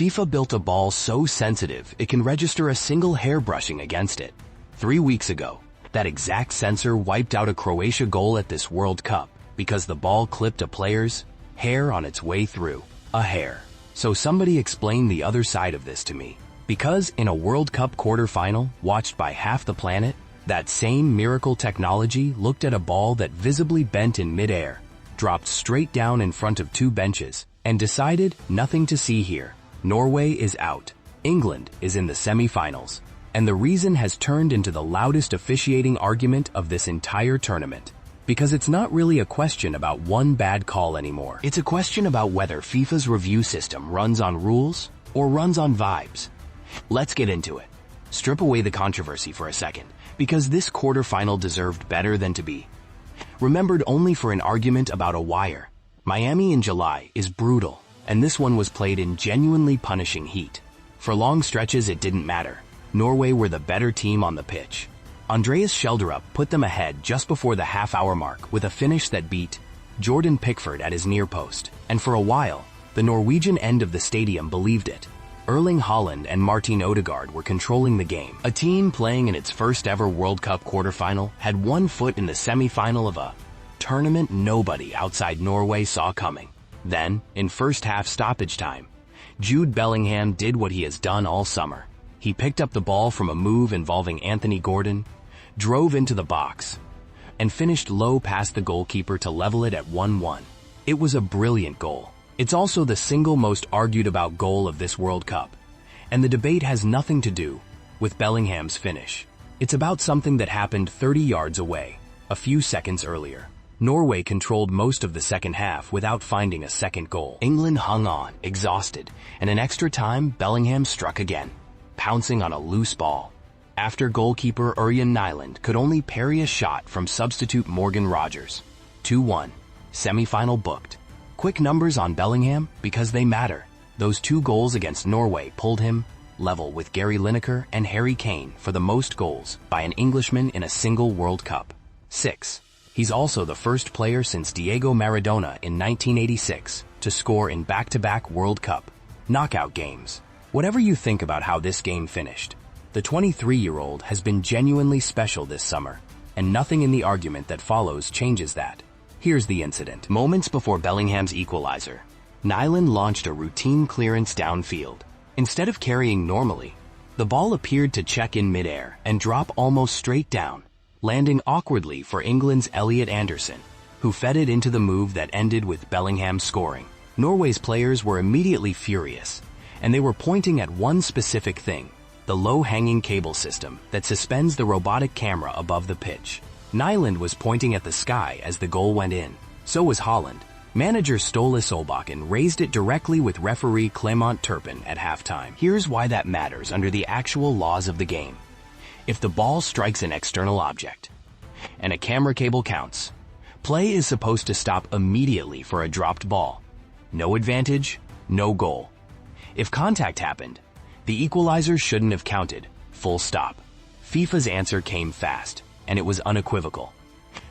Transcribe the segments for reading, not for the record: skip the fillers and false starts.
FIFA built a ball so sensitive it can register a single hair brushing against it. 3 weeks ago, that exact sensor wiped out a Croatia goal at this World Cup because the ball clipped a player's hair on its way through. A hair. So somebody explain the other side of this to me. Because in a World Cup quarterfinal watched by half the planet, that same miracle technology looked at a ball that visibly bent in midair, dropped straight down in front of 2 benches, and decided nothing to see here. Norway is out. England is in the semi-finals. And the reason has turned into the loudest officiating argument of this entire tournament. Because it's not really a question about one bad call anymore. It's a question about whether FIFA's review system runs on rules or runs on vibes. Let's get into it. Strip away the controversy for a second, because this quarterfinal deserved better than to be remembered only for an argument about a wire. Miami in July is brutal, and this one was played in genuinely punishing heat. For long stretches it didn't matter. Norway were the better team on the pitch. Andreas Schjelderup put them ahead just before the half-hour mark with a finish that beat Jordan Pickford at his near post. And for a while, the Norwegian end of the stadium believed it. Erling Haaland and Martin Odegaard were controlling the game. A team playing in its first ever World Cup quarterfinal had one foot in the semi-final of a tournament nobody outside Norway saw coming. Then, in first half stoppage time, Jude Bellingham did what he has done all summer. He picked up the ball from a move involving Anthony Gordon, drove into the box, and finished low past the goalkeeper to level it at 1-1. It was a brilliant goal. It's also the single most argued about goal of this World Cup, and the debate has nothing to do with Bellingham's finish. It's about something that happened 30 yards away, a few seconds earlier. Norway controlled most of the second half without finding a second goal. England hung on, exhausted, and in extra time, Bellingham struck again, pouncing on a loose ball. After goalkeeper Ørjan Nyland could only parry a shot from substitute Morgan Rogers. 2-1. Semi-final booked. Quick numbers on Bellingham because they matter. Those 2 goals against Norway pulled him level with Gary Lineker and Harry Kane for the most goals by an Englishman in a single World Cup. 6. He's also the first player since Diego Maradona in 1986 to score in back-to-back World Cup knockout games. Whatever you think about how this game finished, the 23-year-old has been genuinely special this summer, and nothing in the argument that follows changes that. Here's the incident. Moments before Bellingham's equalizer, Nyland launched a routine clearance downfield. Instead of carrying normally, the ball appeared to check in midair and drop almost straight down, landing awkwardly for England's Elliot Anderson, who fed it into the move that ended with Bellingham scoring. Norway's players were immediately furious, and they were pointing at one specific thing, the low-hanging cable system that suspends the robotic camera above the pitch. Nyland was pointing at the sky as the goal went in. So was Haaland. Manager Ståle Solbakken raised it directly with referee Clement Turpin at halftime. Here's why that matters under the actual laws of the game. If the ball strikes an external object, and a camera cable counts, play is supposed to stop immediately for a dropped ball. No advantage, no goal. If contact happened, the equalizer shouldn't have counted, full stop. FIFA's answer came fast, and it was unequivocal.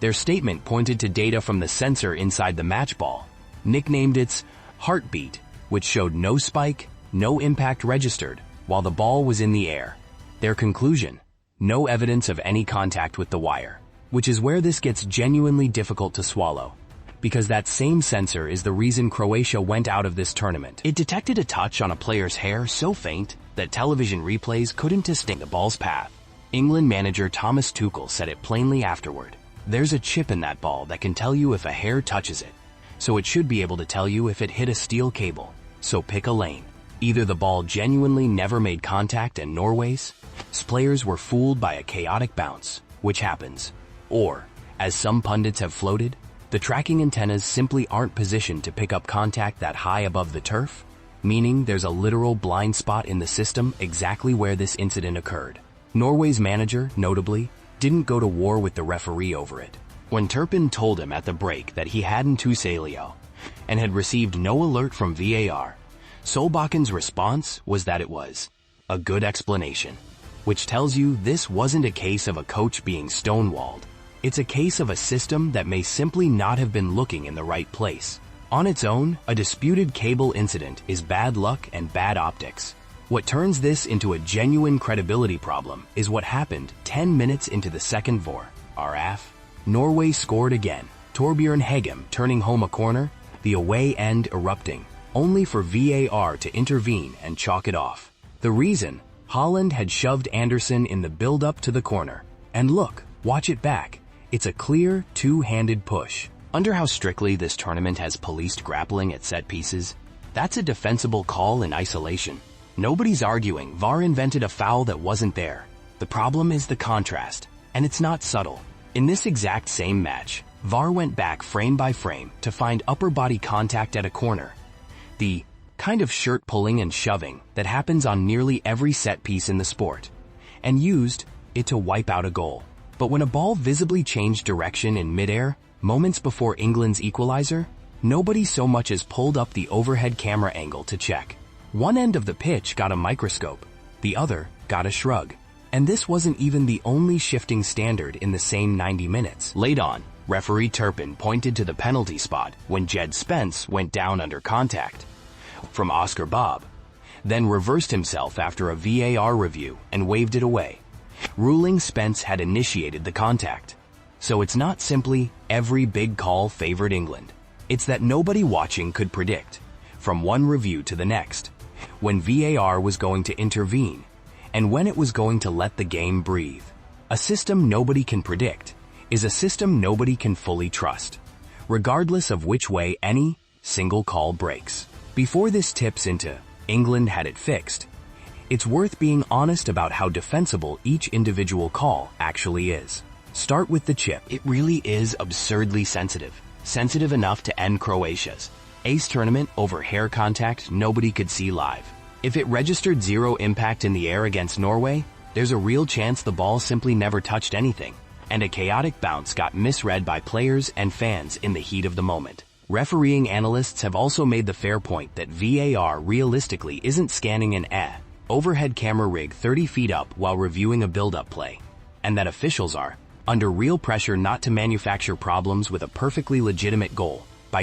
Their statement pointed to data from the sensor inside the match ball, nicknamed its heartbeat, which showed no spike, no impact registered, while the ball was in the air. Their conclusion: no evidence of any contact with the wire, which is where this gets genuinely difficult to swallow, because that same sensor is the reason Croatia went out of this tournament. It detected a touch on a player's hair so faint that television replays couldn't distinguish the ball's path. England manager Thomas Tuchel said it plainly afterward. There's a chip in that ball that can tell you if a hair touches it, so it should be able to tell you if it hit a steel cable. So pick a lane. Either the ball genuinely never made contact and Norway's players were fooled by a chaotic bounce, which happens, or, as some pundits have floated, the tracking antennas simply aren't positioned to pick up contact that high above the turf, meaning there's a literal blind spot in the system exactly where this incident occurred. Norway's manager, notably, didn't go to war with the referee over it. When Turpin told him at the break that he hadn't Tuselio and had received no alert from VAR, Solbakken's response was that it was a good explanation, which tells you this wasn't a case of a coach being stonewalled. It's a case of a system that may simply not have been looking in the right place. On its own, a disputed cable incident is bad luck and bad optics. What turns this into a genuine credibility problem is what happened 10 minutes into the second VAR. RF. Norway scored again, Torbjørn Hegem turning home a corner, the away end erupting, only for VAR to intervene and chalk it off. The reason? Holland had shoved Anderson in the build-up to the corner. And look, watch it back. It's a clear, two-handed push. Under how strictly this tournament has policed grappling at set pieces, that's a defensible call in isolation. Nobody's arguing VAR invented a foul that wasn't there. The problem is the contrast, and it's not subtle. In this exact same match, VAR went back frame by frame to find upper body contact at a corner. The kind of shirt pulling and shoving that happens on nearly every set piece in the sport, and used it to wipe out a goal. But when a ball visibly changed direction in midair, moments before England's equalizer, nobody so much as pulled up the overhead camera angle to check. One end of the pitch got a microscope, the other got a shrug. And this wasn't even the only shifting standard in the same 90 minutes. Late on, referee Turpin pointed to the penalty spot when Jed Spence went down under contact from Oscar Bob, then reversed himself after a VAR review and waved it away, ruling Spence had initiated the contact. So it's not simply every big call favored England. It's that nobody watching could predict, from one review to the next, when VAR was going to intervene and when it was going to let the game breathe. A system nobody can predict is a system nobody can fully trust, regardless of which way any single call breaks. Before this tips into England had it fixed, it's worth being honest about how defensible each individual call actually is. Start with the chip. It really is absurdly sensitive. Sensitive enough to end Croatia's ace tournament over hair contact nobody could see live. If it registered zero impact in the air against Norway, there's a real chance the ball simply never touched anything, and a chaotic bounce got misread by players and fans in the heat of the moment. Refereeing analysts have also made the fair point that VAR realistically isn't scanning an overhead camera rig 30 feet up while reviewing a build-up play, and that officials are under real pressure not to manufacture problems with a perfectly legitimate goal by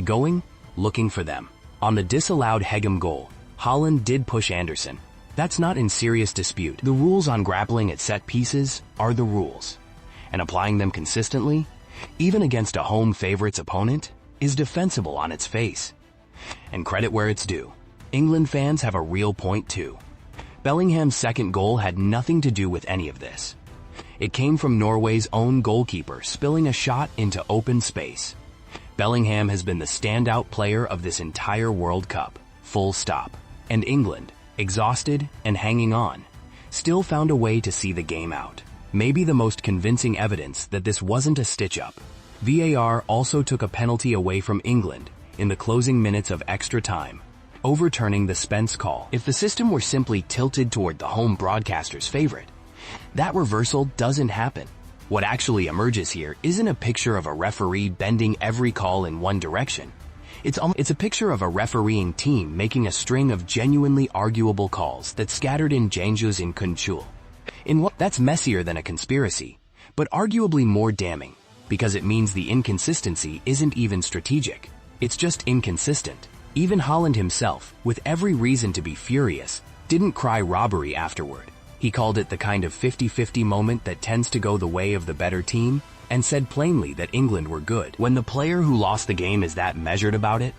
looking for them. On the disallowed Hegem goal, Holland did push Anderson. That's not in serious dispute. The rules on grappling at set pieces are the rules, and applying them consistently, even against a home favorites opponent, is defensible on its face. And credit where it's due, England fans have a real point too. Bellingham's second goal had nothing to do with any of this. It came from Norway's own goalkeeper spilling a shot into open space. Bellingham has been the standout player of this entire World Cup, full stop. And England, exhausted and hanging on, still found a way to see the game out. Maybe the most convincing evidence that this wasn't a stitch-up. VAR also took a penalty away from England in the closing minutes of extra time, overturning the Spence call. If the system were simply tilted toward the home broadcaster's favorite, that reversal doesn't happen. What actually emerges here isn't a picture of a referee bending every call in one direction. It's a picture of a refereeing team making a string of genuinely arguable calls that scattered in changes in control. That's messier than a conspiracy, but arguably more damning, because it means the inconsistency isn't even strategic. It's just inconsistent. Even Holland himself, with every reason to be furious, didn't cry robbery afterward. He called it the kind of 50-50 moment that tends to go the way of the better team, and said plainly that England were good. When the player who lost the game is that measured about it,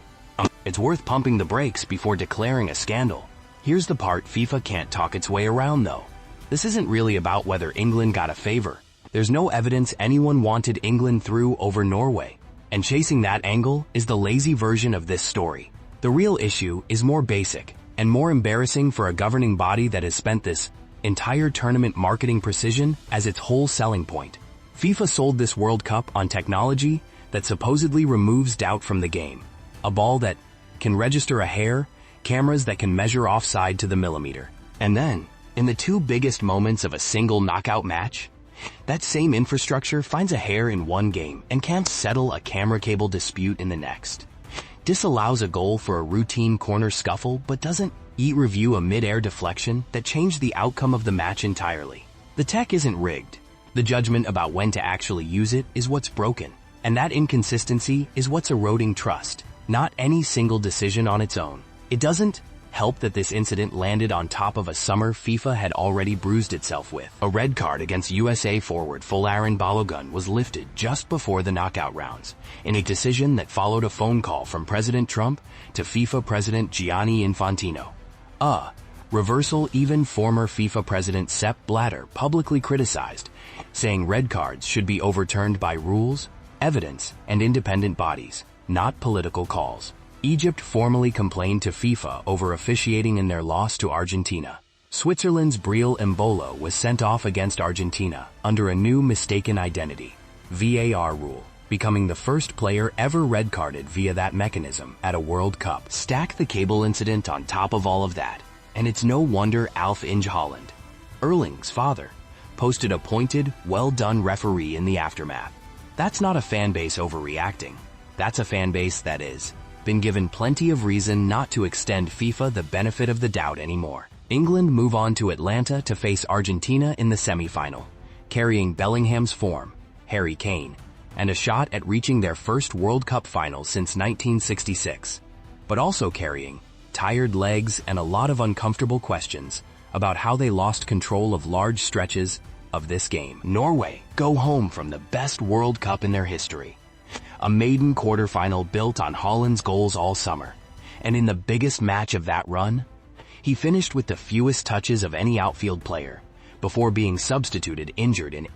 it's worth pumping the brakes before declaring a scandal. Here's the part FIFA can't talk its way around though. This isn't really about whether England got a favor. There's no evidence anyone wanted England through over Norway, and chasing that angle is the lazy version of this story. The real issue is more basic, and more embarrassing for a governing body that has spent this entire tournament marketing precision as its whole selling point. FIFA sold this World Cup on technology that supposedly removes doubt from the game. A ball that can register a hair, cameras that can measure offside to the millimeter. And then, in the two biggest moments of a single knockout match, that same infrastructure finds a hair in one game and can't settle a camera cable dispute in the next. Disallows a goal for a routine corner scuffle but doesn't review a mid-air deflection that changed the outcome of the match entirely. The tech isn't rigged. The judgment about when to actually use it is what's broken, and that inconsistency is what's eroding trust. Not any single decision on its own. It doesn't help that this incident landed on top of a summer FIFA had already bruised itself with. A red card against USA forward Folarin Balogun was lifted just before the knockout rounds, in a decision that followed a phone call from President Trump to FIFA President Gianni Infantino. A reversal even former FIFA President Sepp Blatter publicly criticized, saying red cards should be overturned by rules, evidence, and independent bodies, not political calls. Egypt formally complained to FIFA over officiating in their loss to Argentina. Switzerland's Breel Embolo was sent off against Argentina under a new mistaken identity, VAR rule, becoming the first player ever red-carded via that mechanism at a World Cup. Stack the cable incident on top of all of that, and it's no wonder Alf Inge Holland, Erling's father, posted a pointed, well-done referee in the aftermath. That's not a fan base overreacting. That's a fan base that is been given plenty of reason not to extend FIFA the benefit of the doubt anymore. England move on to Atlanta to face Argentina in the semi-final, carrying Bellingham's form, Harry Kane, and a shot at reaching their first World Cup final since 1966, but also carrying tired legs and a lot of uncomfortable questions about how they lost control of large stretches of this game. Norway go home from the best World Cup in their history. A maiden quarterfinal built on Haaland's goals all summer, and in the biggest match of that run, he finished with the fewest touches of any outfield player before being substituted injured in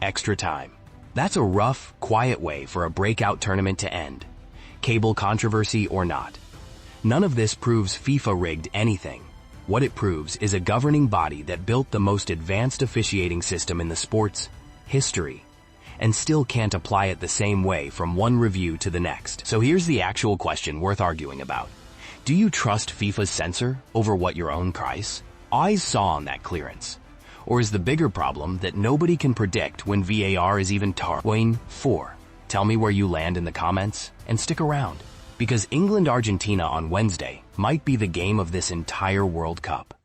extra time. That's a rough, quiet way for a breakout tournament to end, cable controversy or not. None of this proves FIFA rigged anything. What it proves is a governing body that built the most advanced officiating system in the sport's history, and still can't apply it the same way from one review to the next. So here's the actual question worth arguing about. Do you trust FIFA's censor over what your own price? Eyes saw on that clearance. Or is the bigger problem that nobody can predict when VAR is even Wayne 4. Tell me where you land in the comments, and stick around, because England-Argentina on Wednesday might be the game of this entire World Cup.